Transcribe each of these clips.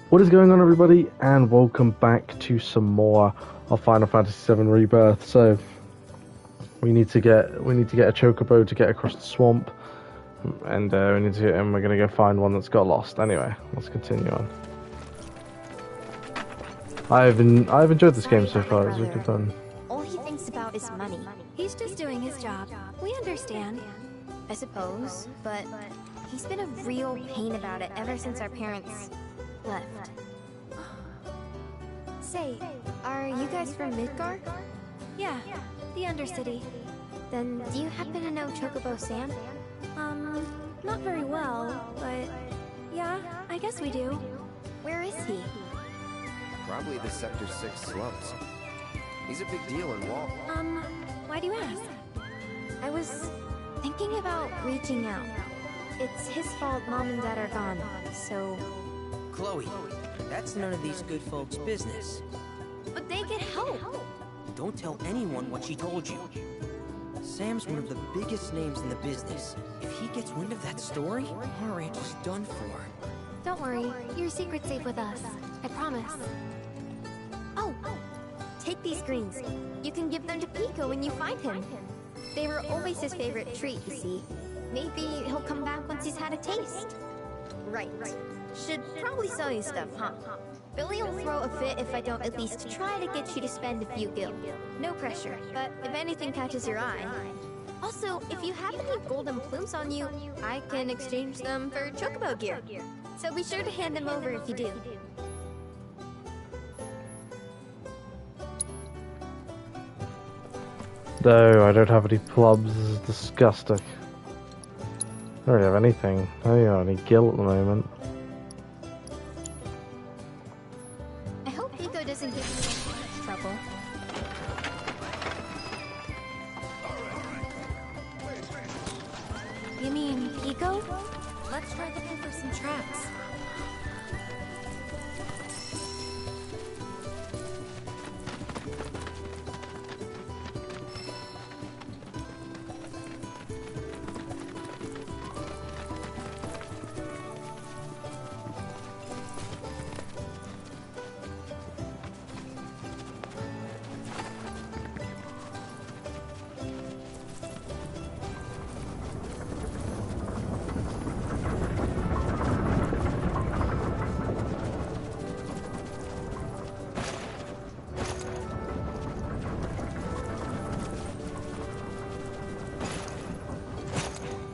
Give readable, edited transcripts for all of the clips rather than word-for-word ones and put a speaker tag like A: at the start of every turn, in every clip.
A: What is going on, everybody, and welcome back to some more of Final Fantasy VII Rebirth. So we need to get a chocobo to get across the swamp, and we're gonna go find one that's got lost. Anyway, let's continue on. I've enjoyed this game so far. It's really fun.
B: All he thinks about is money.
C: He's just doing his job. We understand.
B: I suppose, but he's been a real pain about it ever since our parents left. Say, are you guys from Midgar?
C: Yeah, the Undercity.
B: Then do you happen to know Chocobo Sam?
C: Not very well, but yeah, I guess we do.
B: Where is he?
D: Probably the Sector 6 slums. He's a big deal in Wall.
C: Why do you ask?
B: I was thinking about reaching out. It's his fault Mom and Dad are gone, so...
E: Chloe, that's none of these good folks' business.
B: But they get help!
E: Don't tell anyone what she told you. Sam's one of the biggest names in the business. If he gets wind of that story, our ranch is done for.
C: Don't worry, your secret's safe with us. I promise.
B: Oh! Take these greens. You can give them to Piko when you find him. They were always his favorite treat, you see. Maybe he'll come back once he's had a taste. Right. Should probably sell you stuff, huh? Billy will throw a fit if I don't at least try to get you to spend a few gil. No pressure, but if anything catches your eye. Also, if you have any golden plumes on you, I can exchange them for chocobo gear. So be sure to hand them over if you do.
A: No, I don't have any plums. This is disgusting. I don't really have anything. I don't have any gil at the moment.
B: I hope Piko doesn't get me in too much trouble.
C: You mean Piko? Let's try looking for some tracks.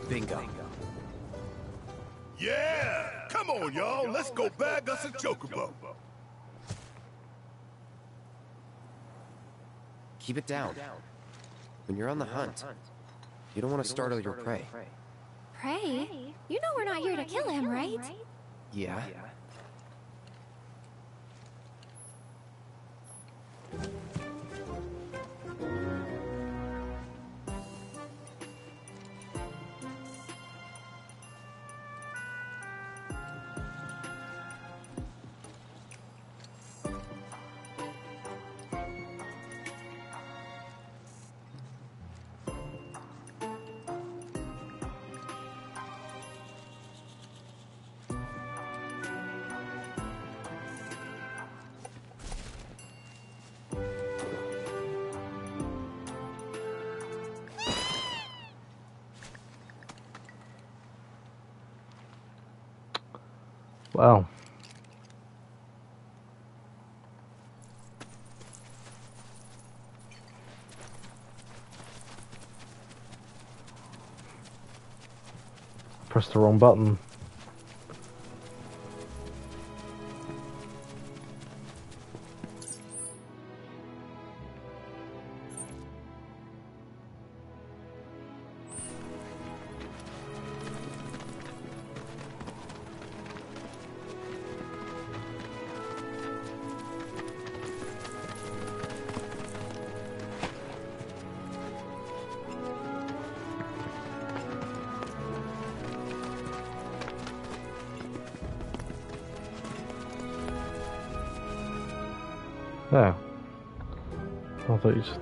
D: Bingo.
F: Yeah! Come on, y'all. Let's go bag us a chocobo.
D: Keep it down. When you're on the hunt, you don't want to startle your prey.
C: Prey? You know we're not here to kill him, right?
D: Yeah?
A: Wow. Pressed the wrong button. Oh. I thought you just...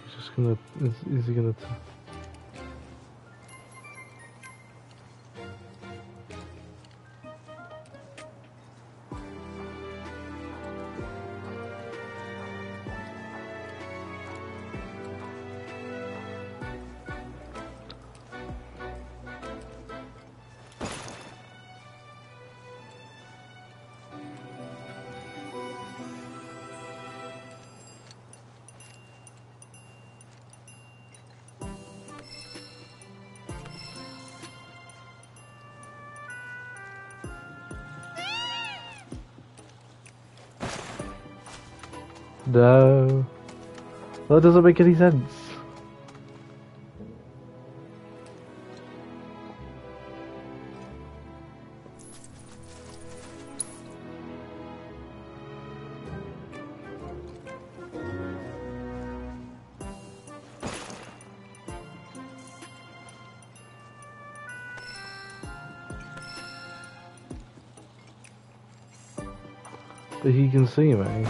A: He's just gonna. Is he gonna? No, that doesn't make any sense. But he can see me.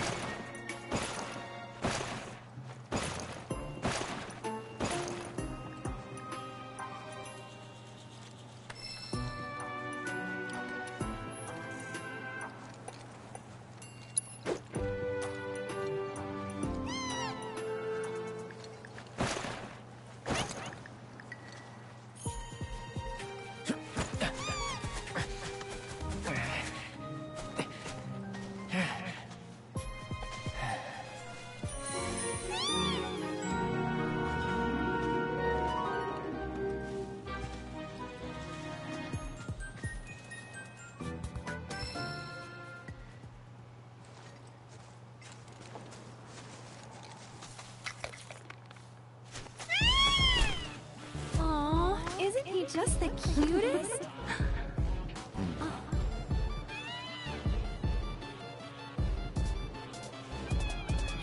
C: Just the cutest?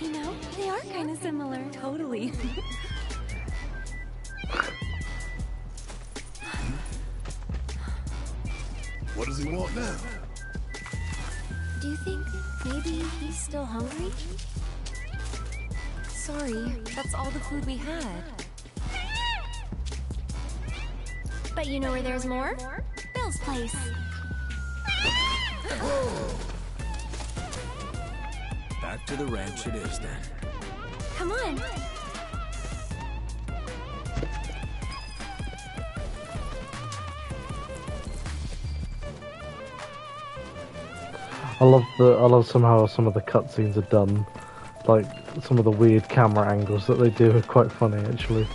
C: You know, they are kind of similar. Totally.
F: What does he want now?
C: Do you think maybe he's still hungry? Sorry, that's all the food we had. But you know where there's more? Bill's place.
G: Back to the ranch it is then.
C: Come on.
A: I love somehow some of the cutscenes are done. Like some of the weird camera angles that they do are quite funny actually.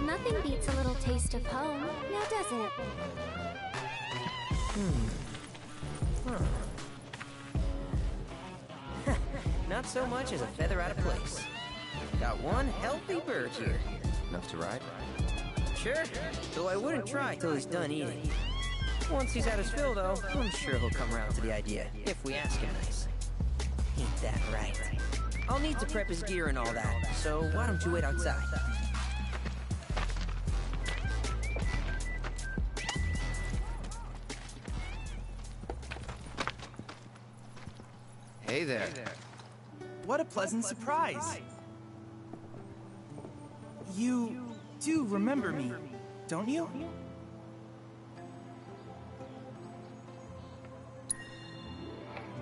C: Nothing beats a little taste of home, now does it?
E: Not so much as a feather out of place. Got one healthy bird here.
D: Enough to ride?
E: Sure, though I wouldn't try till he's done eating. Once he's had his fill, though, I'm sure he'll come around to the idea, if we ask him nice. Ain't that right? I'll need to prep his gear and all that, so why don't you wait outside?
D: Hey there.
H: What a pleasant surprise. You do remember me, don't you?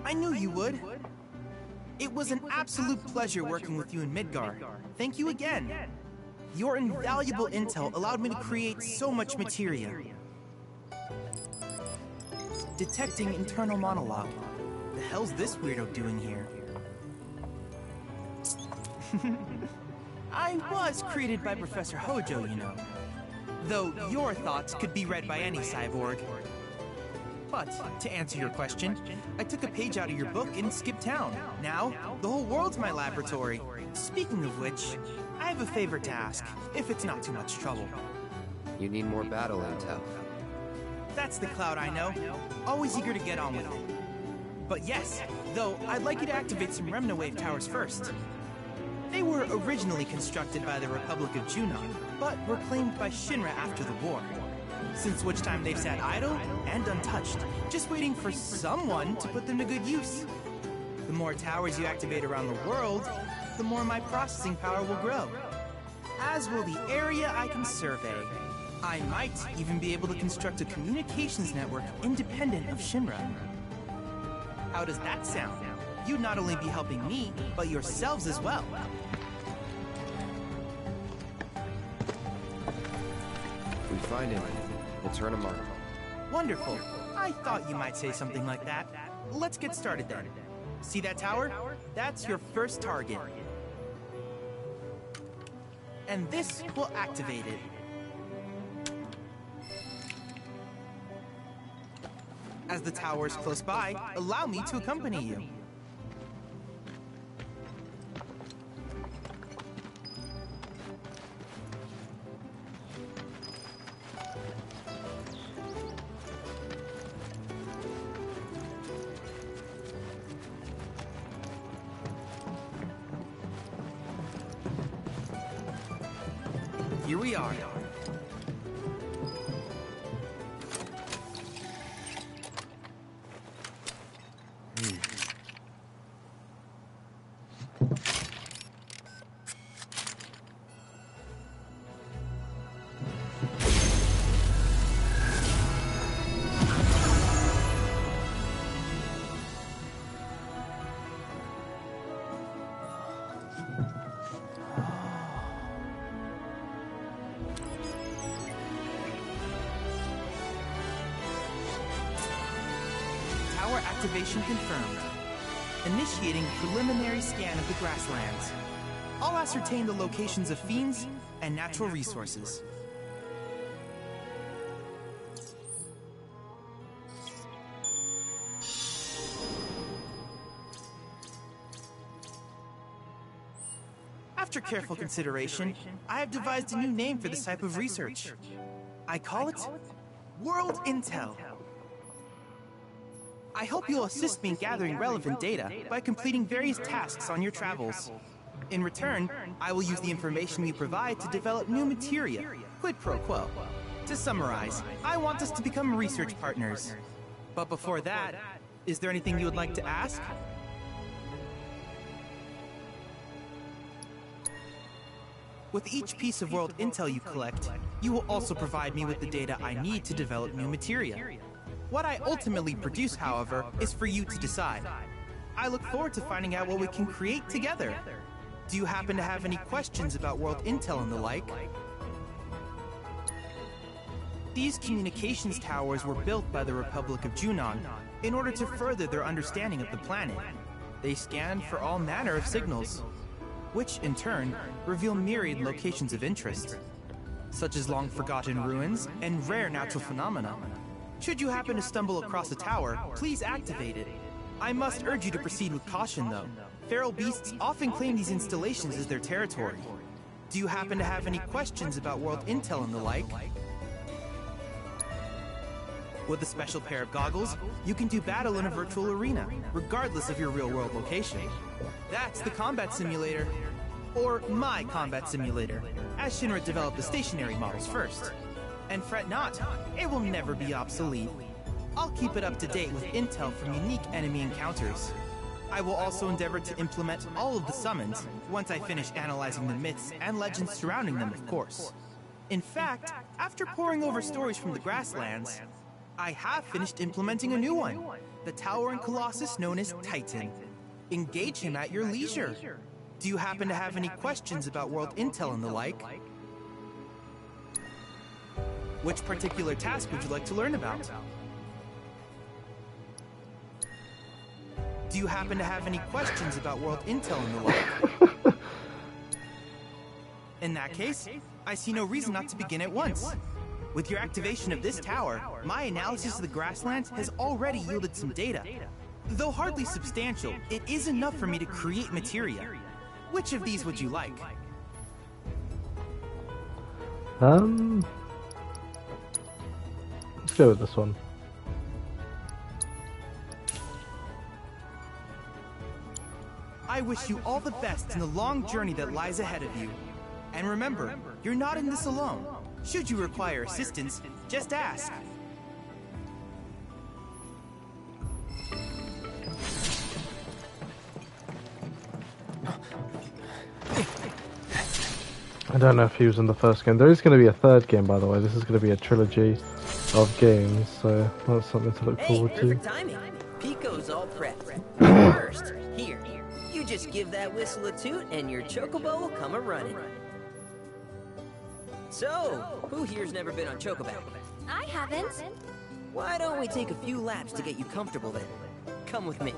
H: I knew you would. It was an absolute pleasure working with you in Midgar. Thank you again. Your invaluable intel allowed me to create so much materia. Detecting internal monologue. The hell's this weirdo doing here? I was created by Professor Hojo, you know. Though your thoughts could be read by any cyborg. But, to answer your question, I took a page out of your book and skipped town. Now, the whole world's my laboratory. Speaking of which, I have a favor to ask, if it's not too much trouble.
D: You need more battle intel.
H: That's the Cloud I know. Always eager to get on with it. But yes, though, I'd like you to activate some Remna Wave towers first. They were originally constructed by the Republic of Junon, but were claimed by Shinra after the war. Since which time they've sat idle and untouched, just waiting for someone to put them to good use. The more towers you activate around the world, the more my processing power will grow. As will the area I can survey. I might even be able to construct a communications network independent of Shinra. How does that sound? You'd not only be helping me, but yourselves as well.
D: If we find him, we'll turn him on.
H: Wonderful. I thought you might say something like that. Let's get started then. See that tower? That's your first target. And this will activate it. As the tower is close by, allow me to accompany you. Here we are. Activation confirmed. Initiating preliminary scan of the grasslands. I'll ascertain the locations of fiends and natural resources. After careful consideration, I have devised a new name for this type of research. I call it World Intel. I hope you'll assist me in gathering relevant data by completing various tasks on your travels. In return, I will use the information you provide to develop new materia, quid pro quo. To summarize, I want us to become research partners. But before that, is there anything you would like to ask? With each piece of world intel you collect, you will also provide me with the data I need to develop new materia. What I ultimately produce, however, is for you to decide. I look forward to finding out what we can create together. Do you happen to have any questions about world intel and the like? These communications towers were built by the Republic of Junon in order to further their understanding of the planet. They scan for all manner of signals, which in turn reveal myriad locations of interest, such as long-forgotten ruins and rare natural phenomena. Should you happen to stumble across a tower, please activate it. I must urge you to proceed with caution, though. Feral beasts often claim these installations as their territory. Do you happen to have any questions about world intel and the like? With a special pair of goggles, you can do battle in a virtual arena, regardless of your real-world location. That's the combat simulator. Or my combat simulator, as Shinra developed the stationary models first. And fret not, it will never be obsolete. I'll keep it up to date with intel from unique enemy encounters. I will also endeavor to implement all of the summons once I finish analyzing the myths and legends surrounding them, of course. In fact, after poring over stories from the grasslands, I have finished implementing a new one, the towering colossus known as Titan. Engage him at your leisure. Do you happen to have any questions about world intel and the like? Which particular task would you like to learn about? Do you happen to have any questions about world intel and the like? In that case, I see no reason not to begin at once. With your activation of this tower, my analysis of the grasslands has already yielded some data. Though hardly substantial, it is enough for me to create materia. Which of these would you like?
A: Let's go with this one.
H: I wish you all the best in the long journey that lies ahead of you. And remember, you're not in this alone. Should you require assistance, just ask.
A: I don't know if he was in the first game. There is going to be a third game, by the way. This is going to be a trilogy of games, so that's something to look forward to.
E: Perfect timing. Piko's all prepped. First, here. You just give that whistle a toot and your chocobo will come a-running. So, who here's never been on Chocobo?
C: I haven't.
E: Why don't we take a few laps to get you comfortable then? Come with me.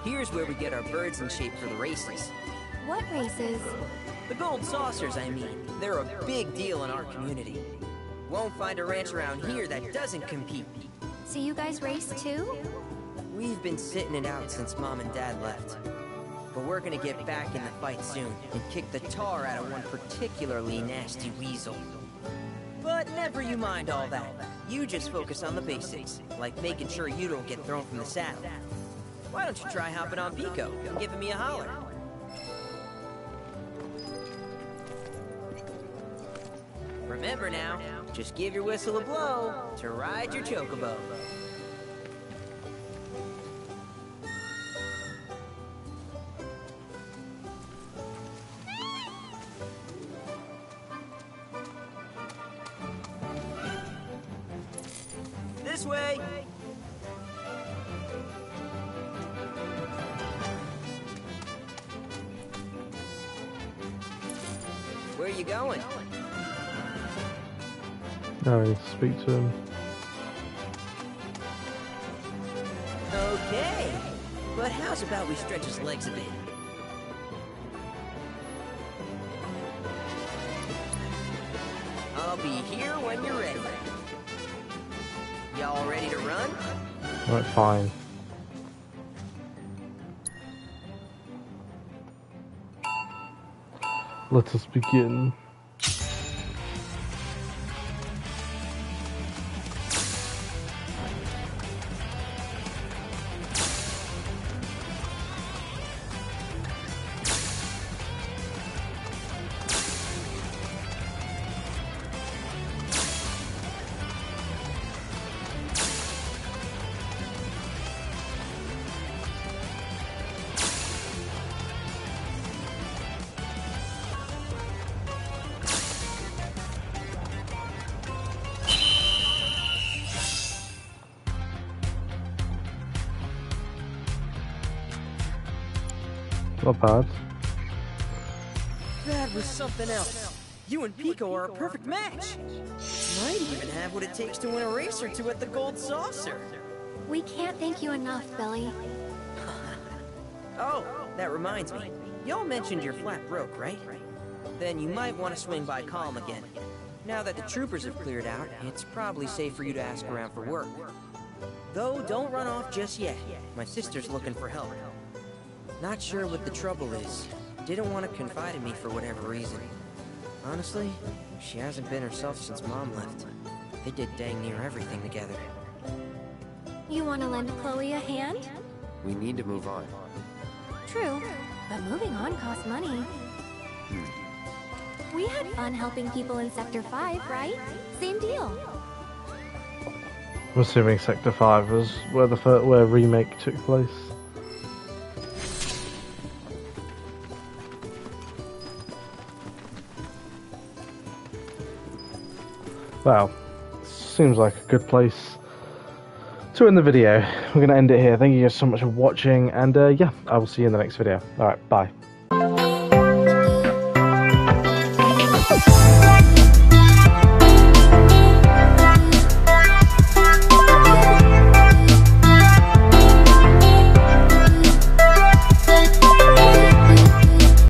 E: Here's where we get our birds in shape for the races.
C: What races?
E: The gold saucers, I mean. They're a big deal in our community. Won't find a ranch around here that doesn't compete.
C: So you guys race too?
E: We've been sitting it out since Mom and Dad left. But we're gonna get back in the fight soon and kick the tar out of one particularly nasty weasel. But never you mind all that. You just focus on the basics, like making sure you don't get thrown from the saddle. Why don't you try hopping on Piko and giving me a holler? Remember now, just give your whistle a blow to ride your chocobo. This way! Where are you going?
A: Now I need to speak to him.
E: Okay, but how's about we stretch his legs a bit? I'll be here when you're ready. Y'all ready to run?
A: Right, fine. Let us begin. Not bad.
E: That was something else. You and Piko are a perfect match. Might even have what it takes to win a race or two at the Gold Saucer.
C: We can't thank you enough, Billy.
E: Oh, that reminds me. Y'all mentioned your flat broke, right? Then you might want to swing by Calm again. Now that the troopers have cleared out, it's probably safe for you to ask around for work. Though, don't run off just yet. My sister's looking for help. Not sure what the trouble is, didn't want to confide in me for whatever reason. Honestly, she hasn't been herself since Mom left. They did dang near everything together.
C: You want to lend Chloe a hand?
D: We need to move on.
C: True, but moving on costs money. We had fun helping people in Sector 5, right? Same deal.
A: I'm assuming Sector 5 was where Remake took place. Well, seems like a good place to end the video. We're going to end it here. Thank you guys so much for watching, and yeah, I will see you in the next video. Alright, bye.